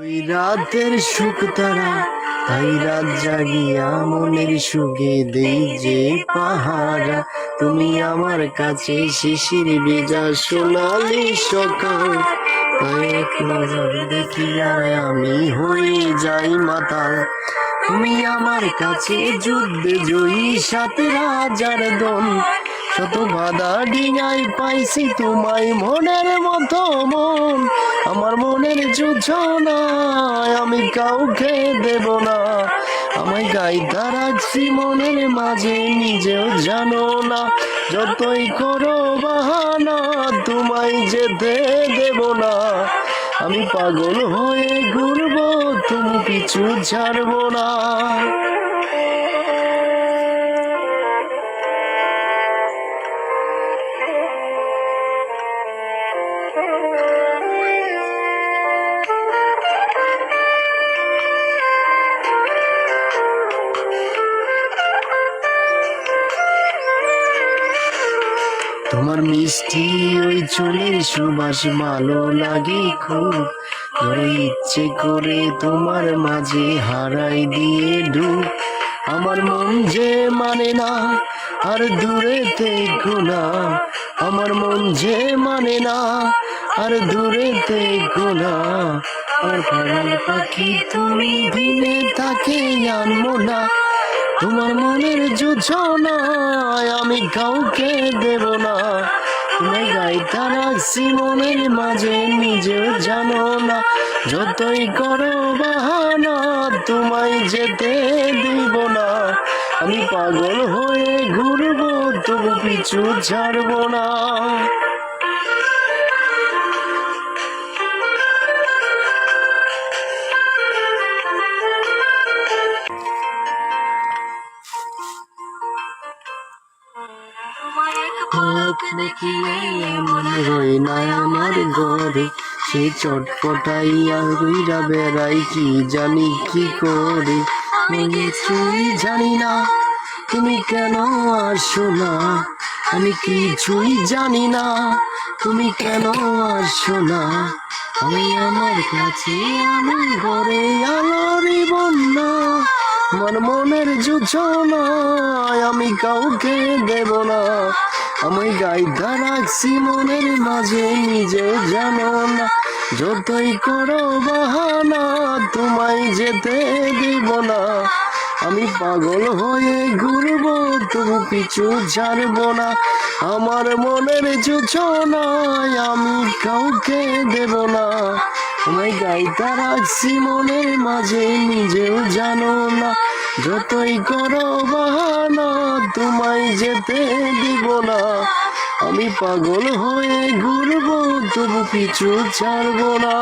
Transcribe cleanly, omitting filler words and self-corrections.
ওই রাতের সুখ তারা, তাই রাত জাগিয়া মনের সুখে দেই যে পাহারা। তুমি আমার কাছে শিশির ভেজা সোনালি সকাল, তাই এক নজর দেখিয়া আমি হয়ে যাই মাতাল। তুমি আমার কাছে যুদ্ধে জয়ী ৭,০০০ দল, শত বাধা ডিঙাই পাইছি তোমায় মনের মতো মন। আমার মনের যোজনায় আমি কাউকে দেব না, আমায় গাইতে রাখছি মনের মাঝে নিজেও জানো না। যতই করো বাহানা তোমায় যেতে দেব না, আমি পাগল হয়ে ঘুরবো তুমি পিছু ছাড়বো না। তোমার মিষ্টি ওই চুলের সুবাস ভালো লাগে খুব, ইচ্ছে করে তোমার মাঝে হারাই দিয়ে ডুব। আমার মন যে মানে না আর দূরে থেকো না, আমার মন যে মানে না আর দূরে থেকো না। আর পাগল পাখি তুমি দিনে তাকে আনবো না, তোমার মনের যোজনায় আমি কাউকে দেব না। তুমি গাইতে রাখছি মনের মাঝে নিজেও জানো না, যতই করো বাহানা তোমায় যেতে দিব না। আমি পাগল হয়ে ঘুরবো তবু পিছু ছাড়বো না। রই না আমার ঘরে, সে চটপটাইয়া রইরা বেড়াই কি জানি কি করে। কিছুই জানি না তুমি কেন আসো না, আমি কিছুই জানি না তুমি কেন আসো না। আমি আমার কাছে আমার ঘরে আলোরই বন্যা, আমার মনের যোজনায় আমি কাউকে দেব না। আমি গাইতে রাখছি মনের মাঝে নিজে জানো না, যতই করো বাহানা তোমায় যেতে দিব না। আমি পাগল হয়ে ঘুরবো তবু পিছু ছাড়বো না। আমার মনের যোজনায় আমি কাউকে দেব না, আমায় গাইতে রাখছি মনের মাঝে নিজেও জানো না। যতই করো বাহানা তোমায় যেতে দিব না, আমি পাগল হয়ে ঘুরবো তবু পিছু ছাড়বো না।